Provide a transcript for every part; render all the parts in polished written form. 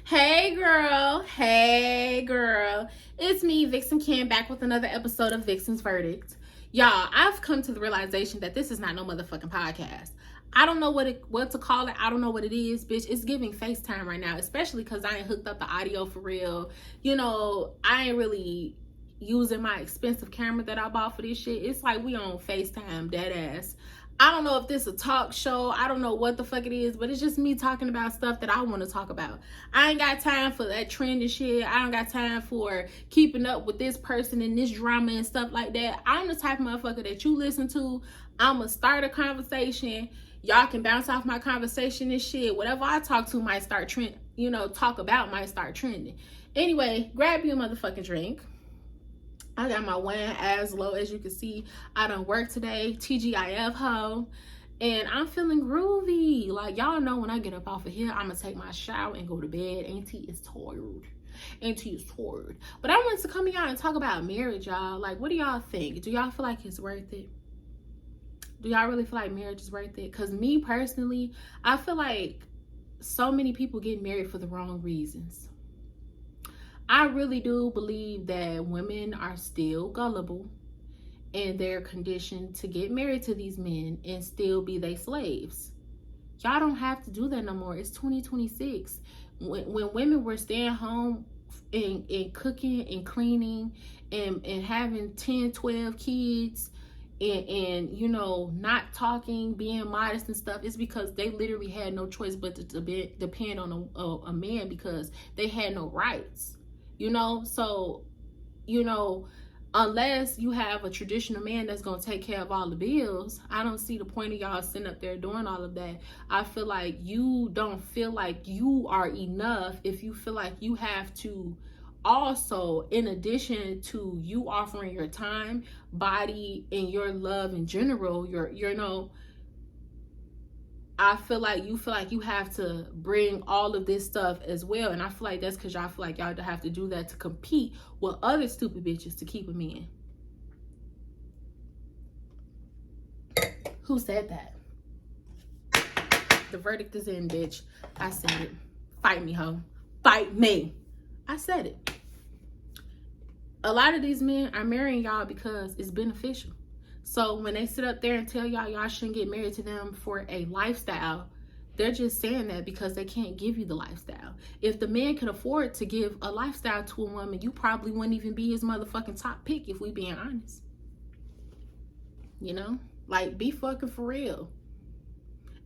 Hey girl, hey girl. It's me, Vixen Kim, back with another episode of Vixen's Verdict. Y'all, I've come to the realization that this is not no motherfucking podcast. I don't know what to call it. I don't know what it is, bitch. It's giving FaceTime right now, especially because I ain't hooked up the audio for real. I ain't really using my expensive camera that I bought for this shit. It's like we on FaceTime, dead ass. I don't know if this is a talk show. I don't know what the fuck it is, but it's just me talking about stuff that I want to talk about. I ain't got time for that trending shit. I don't got time for keeping up with this person and this drama and stuff like that. I'm the type of motherfucker that you listen to. I'ma start a conversation. Y'all can bounce off my conversation and shit. Whatever I talk to might start trend. Talk about might start trending. Anyway, grab you a motherfucking drink. I got my wine as low as you can see. I done work today, TGIF ho, and I'm feeling groovy. Like, y'all know when I get up off of here, I'm gonna take my shower and go to bed. Auntie is tired. Auntie is tired. But I wanted to come here and talk about marriage, y'all. Like, what do y'all think? Do y'all feel like it's worth it? Do y'all really feel like marriage is worth it? Because me personally, I feel like so many people get married for the wrong reasons. I really do believe that women are still gullible and they're conditioned to get married to these men and still be their slaves. Y'all don't have to do that no more. It's 2026. When women were staying home and cooking and cleaning and having 10, 12 kids and not talking, being modest and stuff, it's because they literally had no choice but to depend on a man because they had no rights. So, unless you have a traditional man that's going to take care of all the bills, I don't see the point of y'all sitting up there doing all of that. I feel like you don't feel like you are enough if you feel like you have to also, in addition to you offering your time, body, and your love in general, I feel like you have to bring all of this stuff as well. And I feel like that's because y'all feel like y'all have to do that to compete with other stupid bitches to keep them in. Who said that? The verdict is in, bitch. I said it. Fight me, ho. Fight me. I said it. A lot of these men are marrying y'all because it's beneficial. So when they sit up there and tell y'all shouldn't get married to them for a lifestyle, they're just saying that because they can't give you the lifestyle. If the man could afford to give a lifestyle to a woman, you probably wouldn't even be his motherfucking top pick if we being honest. Like, be fucking for real.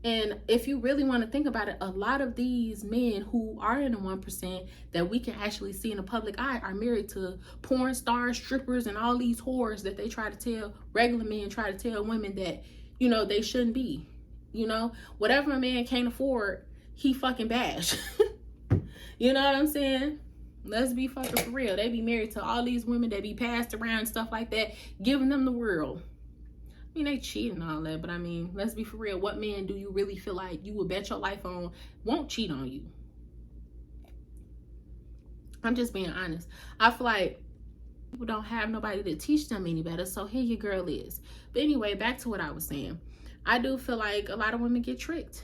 And if you really want to think about it, a lot of these men who are in the 1% that we can actually see in the public eye are married to porn stars, strippers, and all these whores that they try to tell, regular men try to tell women that, they shouldn't be. Whatever a man can't afford, he fucking bash. You know what I'm saying? Let's be fucking for real. They be married to all these women that be passed around and stuff like that, giving them the world. I mean, they cheat and all that, but I mean, let's be for real. What man do you really feel like you would bet your life on won't cheat on you? I'm just being honest. I feel like people don't have nobody to teach them any better, so here your girl is. But anyway, back to what I was saying. I do feel like a lot of women get tricked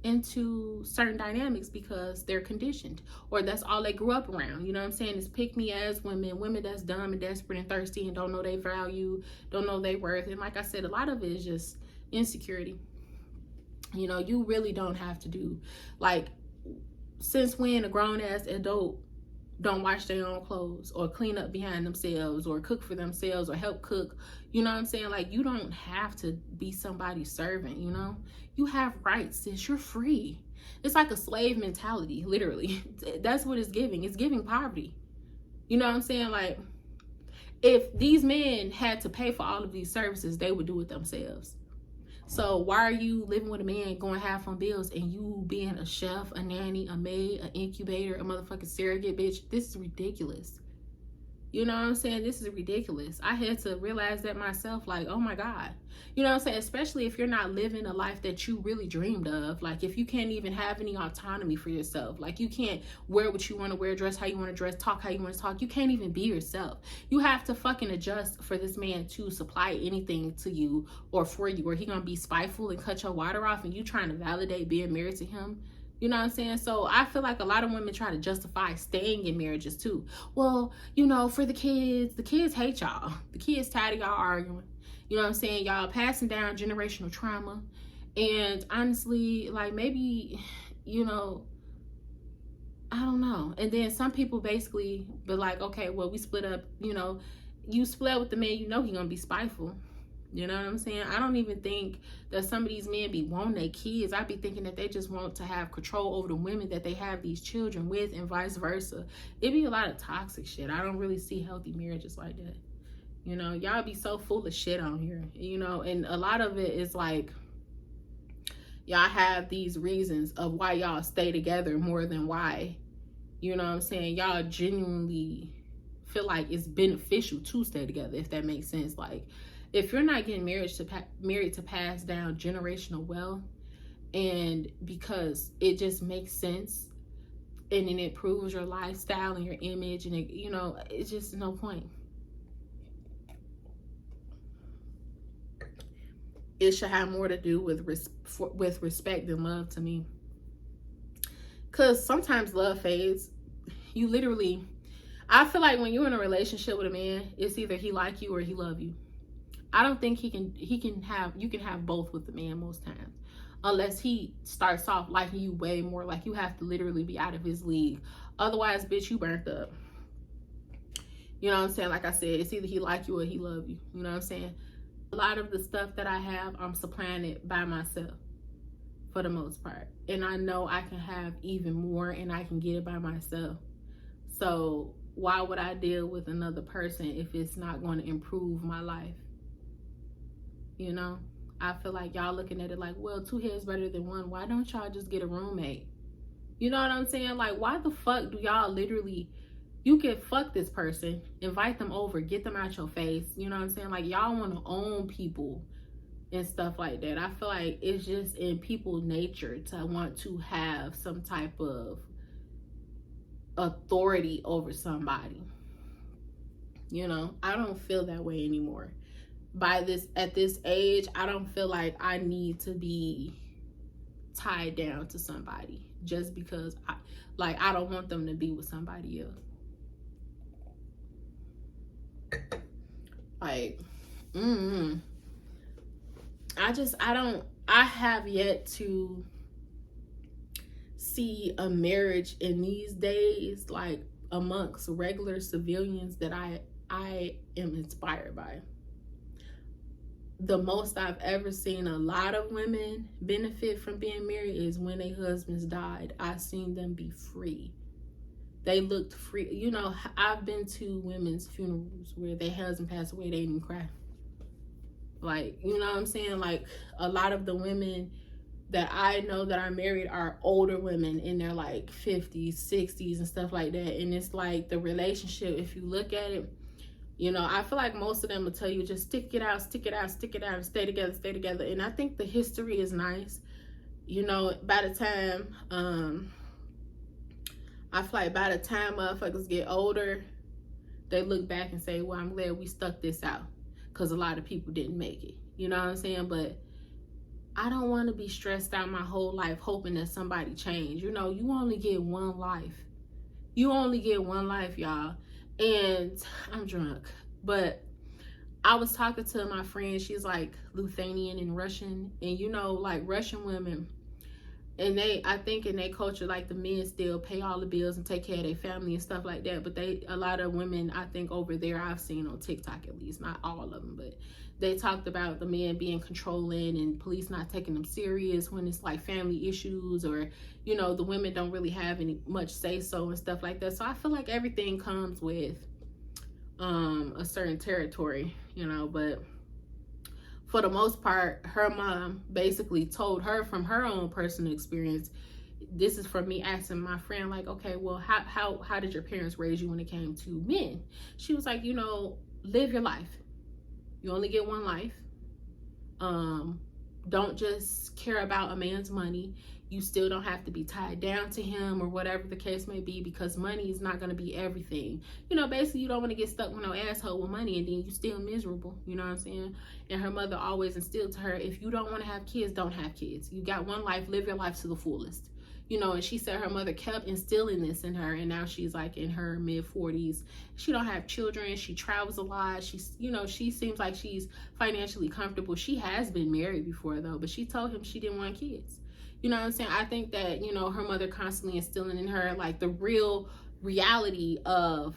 into certain dynamics because they're conditioned, or that's all they grew up around. You know what I'm saying? It's pick me as women that's dumb and desperate and thirsty and don't know their value, don't know their worth. And like I said, a lot of it is just insecurity. You really don't have to do, like, since when a grown-ass adult don't wash their own clothes or clean up behind themselves or cook for themselves or help cook? You know what I'm saying? Like, you don't have to be somebody's servant, You have rights, sis. You're free. It's like a slave mentality, literally. That's what it's giving. It's giving poverty. You know what I'm saying? Like, if these men had to pay for all of these services, they would do it themselves. So why are you living with a man going half on bills and you being a chef, a nanny, a maid, an incubator, a motherfucking surrogate, bitch? This is ridiculous. You know what I'm saying? This is ridiculous. I had to realize that myself, like, oh my God. You know what I'm saying? Especially if you're not living a life that you really dreamed of. Like, if you can't even have any autonomy for yourself. Like, you can't wear what you want to wear, dress how you want to dress, talk how you want to talk. You can't even be yourself. You have to fucking adjust for this man to supply anything to you or for you. Or he gonna be spiteful and cut your water off and you trying to validate being married to him. You know what I'm saying? So I feel like a lot of women try to justify staying in marriages too. Well, you know, for the kids hate y'all. The kids tired of y'all arguing. You know what I'm saying? Y'all passing down generational trauma. And honestly, like, maybe, you know, I don't know. And then some people basically be like, okay, well, we split up, you know, you split up with the man, you know, he's gonna be spiteful. You know what I'm saying? I don't even think that some of these men be wanting their kids. I be thinking that they just want to have control over the women that they have these children with, and vice versa. It be a lot of toxic shit. I don't really see healthy marriages like that. You know, y'all be so full of shit on here, you know, and a lot of it is like, y'all have these reasons of why y'all stay together more than why, you know what I'm saying, y'all genuinely feel like it's beneficial to stay together, if that makes sense. Like, if you're not getting married to pass down generational wealth, and because it just makes sense, and then it improves your lifestyle and your image, and it, you know, it's just no point. It should have more to do with respect and love to me. Because sometimes love fades. You literally, I feel like when you're in a relationship with a man, it's either he like you or he love you. I don't think you can have both with the man most times. Unless he starts off liking you way more, like you have to literally be out of his league. Otherwise, bitch, you burnt up. You know what I'm saying? Like I said, it's either he like you or he love you. You know what I'm saying? A lot of the stuff that I have, I'm supplying it by myself for the most part. And I know I can have even more, and I can get it by myself. So why would I deal with another person if it's not going to improve my life? You know, I feel like y'all looking at it like, well, two heads better than one. Why don't y'all just get a roommate? You know what I'm saying? Like, why the fuck do y'all literally, you can fuck this person, invite them over, get them out your face. You know what I'm saying? Like, y'all want to own people and stuff like that. I feel like it's just in people's nature to want to have some type of authority over somebody. You know, I don't feel that way anymore. At this age, I don't feel like I need to be tied down to somebody just because I don't want them to be with somebody else. Like, I have yet to see a marriage in these days, like amongst regular civilians, that I am inspired by. The most I've ever seen a lot of women benefit from being married is when their husbands died. I've seen them be free. They looked free. You know, I've been to women's funerals where their husband passed away, they didn't cry. Like, you know what I'm saying? Like, a lot of the women that I know that are married are older women in their like 50s, 60s and stuff like that. And it's like the relationship, if you look at it, you know, I feel like most of them will tell you just stick it out, and stay together. And I think the history is nice. You know, by the time, I feel like by the time motherfuckers get older, they look back and say, well, I'm glad we stuck this out, because a lot of people didn't make it. You know what I'm saying? But I don't want to be stressed out my whole life hoping that somebody change. You know, you only get one life. You only get one life, y'all. And I'm drunk. But I was talking to my friend. She's like Lithuanian and Russian. And you know, like Russian women, and I think in their culture, like the men still pay all the bills and take care of their family and stuff like that. But a lot of women, I think over there, I've seen on TikTok at least, not all of them, but they talked about the men being controlling and police not taking them serious when it's like family issues, or, you know, the women don't really have any much say so and stuff like that. So I feel like everything comes with a certain territory, you know, but for the most part, her mom basically told her from her own personal experience. This is from me asking my friend, like, okay, well, how did your parents raise you when it came to men? She was like, you know, live your life. You only get one life. Don't just care about a man's money. You still don't have to be tied down to him or whatever the case may be, because money is not going to be everything. You know, basically, you don't want to get stuck with no asshole with money and then you still miserable. You know what I'm saying? And her mother always instilled to her, if you don't want to have kids, don't have kids. You got one life, live your life to the fullest. you know, and she said her mother kept instilling this in her, and now she's like in her mid-40s. She don't have children. She travels a lot. She's, you know, she seems like she's financially comfortable. She has been married before though, but she told him she didn't want kids. You know what I'm saying? I think that, you know, her mother constantly instilling in her like the real reality of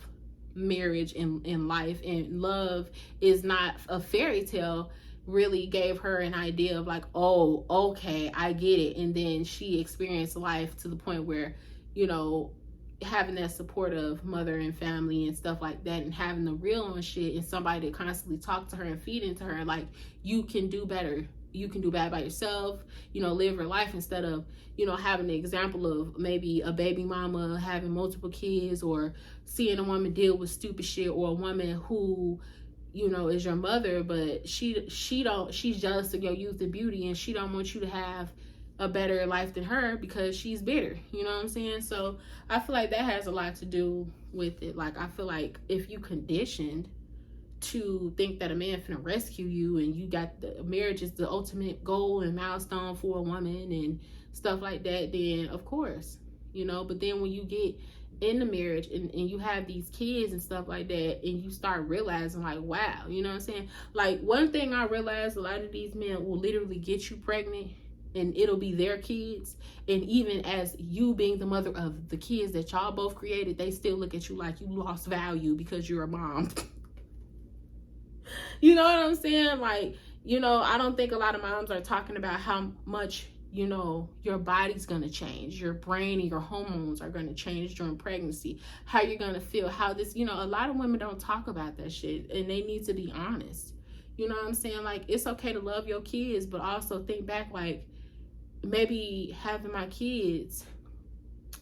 marriage and life and love is not a fairy tale, really gave her an idea of like, oh, okay, I get it. And then she experienced life to the point where, you know, having that supportive mother and family and stuff like that, and having the real on shit, and somebody to constantly talk to her and feed into her like, you can do better, you can do bad by yourself, you know, live your life, instead of, you know, having the example of maybe a baby mama having multiple kids, or seeing a woman deal with stupid shit, or a woman who, you know, is your mother, but she's jealous of your youth and beauty, and she don't want you to have a better life than her because she's bitter. You know what I'm saying? So I feel like that has a lot to do with it. Like, I feel like if you conditioned to think that a man finna rescue you, and you got the marriage is the ultimate goal and milestone for a woman and stuff like that, then of course, you know. But then when you get in the marriage and you have these kids and stuff like that, and you start realizing like, wow, you know what I'm saying? Like, one thing I realized, a lot of these men will literally get you pregnant and it'll be their kids, and even as you being the mother of the kids that y'all both created, they still look at you like you lost value because you're a mom. You know what I'm saying? Like, you know, I don't think a lot of moms are talking about how much, you know, your body's going to change. Your brain and your hormones are going to change during pregnancy. How you're going to feel. How this, you know, a lot of women don't talk about that shit, and they need to be honest. You know what I'm saying? Like, it's okay to love your kids, but also think back, like, maybe having my kids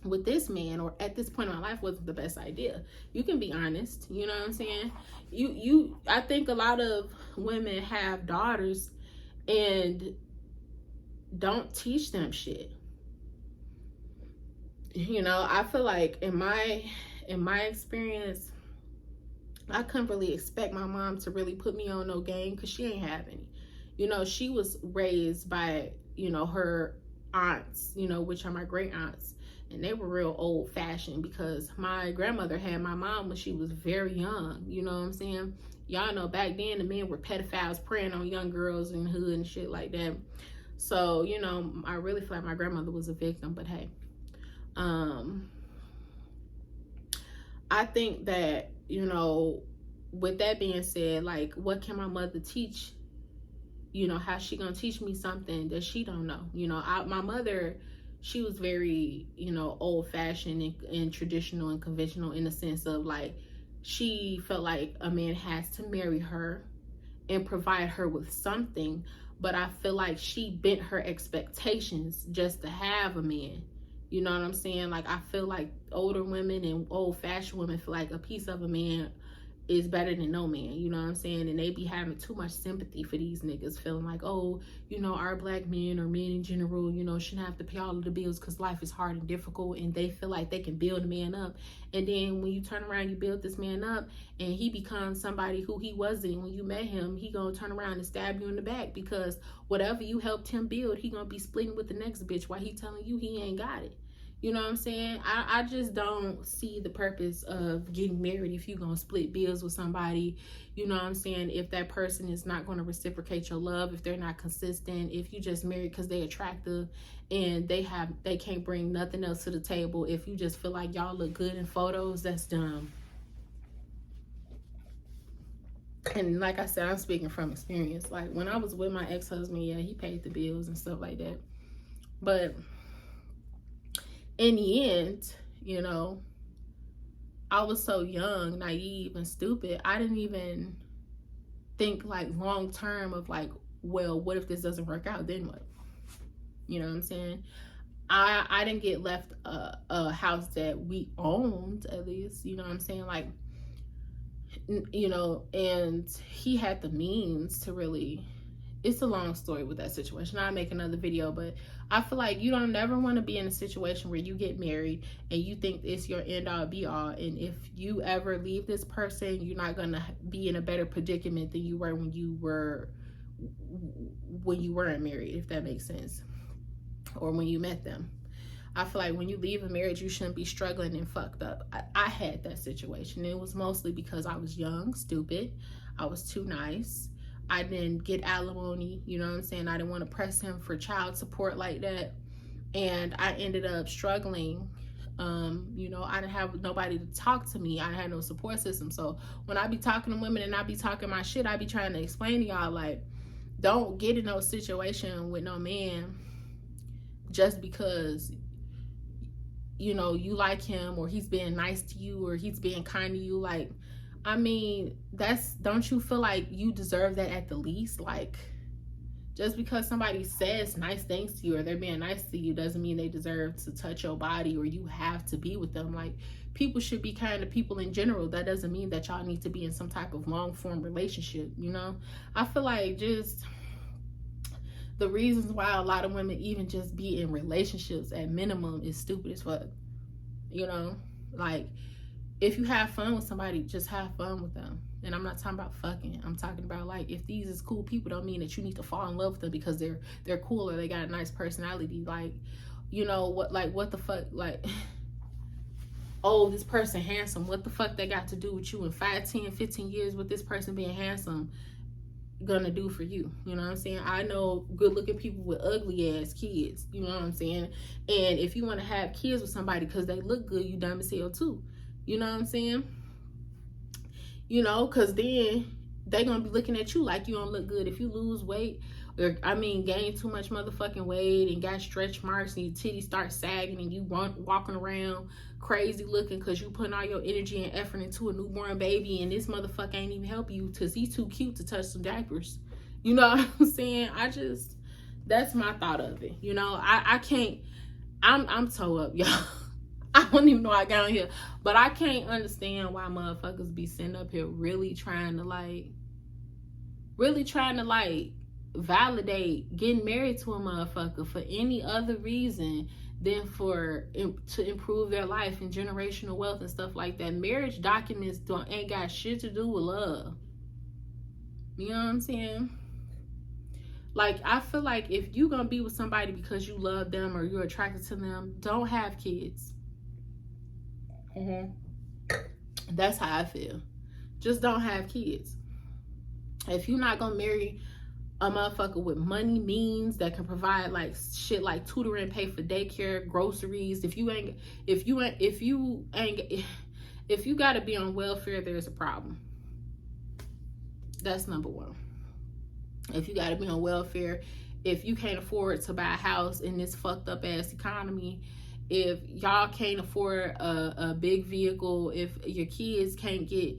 with this man or at this point in my life wasn't the best idea. You can be honest. You know what I'm saying? I think a lot of women have daughters and don't teach them shit. You know, I feel like in my experience, I couldn't really expect my mom to really put me on no game, because she ain't have any. You know, she was raised by, you know, her aunts, you know, which are my great aunts, and they were real old fashioned, because my grandmother had my mom when she was very young. You know what I'm saying? Y'all know back then the men were pedophiles preying on young girls in the hood and shit like that. So, you know, I really feel like my grandmother was a victim, but hey, I think that, you know, with that being said, like, what can my mother teach? You know, how's she gonna teach me something that she don't know? You know, my mother, she was very, you know, old-fashioned and traditional and conventional, in the sense of like, she felt like a man has to marry her and provide her with something. But I feel like she bent her expectations just to have a man. You know what I'm saying? Like, I feel like older women and old-fashioned women feel like a piece of a man is better than no man, you know what I'm saying? And they be having too much sympathy for these niggas, feeling like, oh, you know, our black men or men in general, you know, shouldn't have to pay all of the bills because life is hard and difficult, and they feel like they can build a man up. And then when you turn around, you build this man up, and he becomes somebody who he wasn't when you met him, he gonna turn around and stab you in the back, because whatever you helped him build, he gonna be splitting with the next bitch while he telling you he ain't got it. You know what I'm saying? I just don't see the purpose of getting married if you're going to split bills with somebody. You know what I'm saying? If that person is not going to reciprocate your love, if they're not consistent, if you just married because they're attractive and they can't bring nothing else to the table, if you just feel like y'all look good in photos, that's dumb. And like I said, I'm speaking from experience. Like, when I was with my ex-husband, yeah, he paid the bills and stuff like that. But in the end, you know, I was so young, naive, and stupid. I didn't even think like long term of like, well, what if this doesn't work out? Then what? You know what I'm saying? I didn't get left a house that we owned, at least. You know what I'm saying? Like, you know, and he had the means to really. It's a long story with that situation. I'll make another video, but I feel like you don't never want to be in a situation where you get married and you think it's your end all be all. And if you ever leave this person, you're not going to be in a better predicament than you were when you weren't married, if that makes sense, or when you met them. I feel like when you leave a marriage, you shouldn't be struggling and fucked up. I had that situation. It was mostly because I was young, stupid. I was too nice. I didn't get alimony, you know what I'm saying? I didn't want to press him for child support like that. And I ended up struggling. I didn't have nobody to talk to me. I had no support system. So when I be talking to women and I be talking my shit, I be trying to explain to y'all, like, don't get in no situation with no man just because, you like him, or he's being nice to you, or he's being kind to you. Like, I mean, don't you feel like you deserve that at the least? Like, just because somebody says nice things to you or they're being nice to you doesn't mean they deserve to touch your body or you have to be with them. Like, people should be kind to people in general. That doesn't mean that y'all need to be in some type of long form relationship, I feel like just the reasons why a lot of women even just be in relationships at minimum is stupid as fuck. Like, if you have fun with somebody, just have fun with them. And I'm not talking about fucking. I'm talking about, like, if these is cool people, don't mean that you need to fall in love with them because they're cool or they got a nice personality. Like, what the fuck? Like, oh, this person handsome. What the fuck they got to do with you in 5, 10, 15 years with this person being handsome gonna do for you? You know what I'm saying? I know good looking people with ugly ass kids. You know what I'm saying? And if you want to have kids with somebody because they look good, you dumb as hell too. You know what I'm saying? Because then they gonna be looking at you like you don't look good. If you lose weight, or gain too much motherfucking weight and got stretch marks and your titties start sagging and you walking around crazy looking because you putting all your energy and effort into a newborn baby, and this motherfucker ain't even help you because he's too cute to touch some diapers. You know what I'm saying? That's my thought of it. I can't, I'm toe up, y'all. I don't even know how I got on here, but I can't understand why motherfuckers be sitting up here really trying to validate getting married to a motherfucker for any other reason than to improve their life and generational wealth and stuff like that. Marriage documents ain't got shit to do with love. You know what I'm saying? Like, I feel like if you gonna be with somebody because you love them or you're attracted to them, don't have kids. That's how I feel. Just don't have kids. If you're not gonna marry a motherfucker with money, means, that can provide like shit like tutoring, pay for daycare, groceries, if you gotta be on welfare, there's a problem. That's number one. If you gotta be on welfare, if you can't afford to buy a house in this fucked up ass economy, if y'all can't afford a big vehicle, if your kids can't get,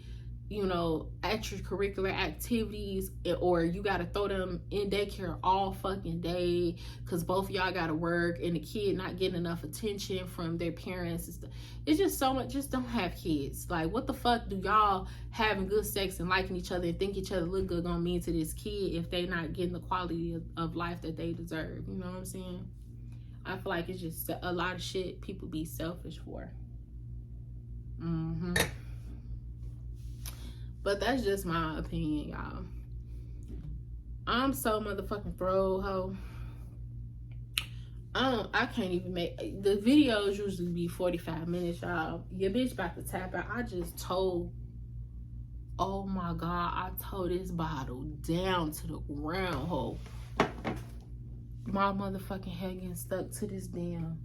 extracurricular activities, or you got to throw them in daycare all fucking day because both of y'all got to work and the kid not getting enough attention from their parents. It's just so much. Just don't have kids. Like, what the fuck do y'all having good sex and liking each other and think each other look good gonna mean to this kid if they not getting the quality of life that they deserve? You know what I'm saying? I feel like it's just a lot of shit people be selfish for. But that's just my opinion, y'all. I'm so motherfucking throw, ho. I can't even make the videos usually be 45 minutes, y'all. Your bitch about to tap out. Oh my God, I told this bottle down to the ground, ho. My motherfucking head getting stuck to this damn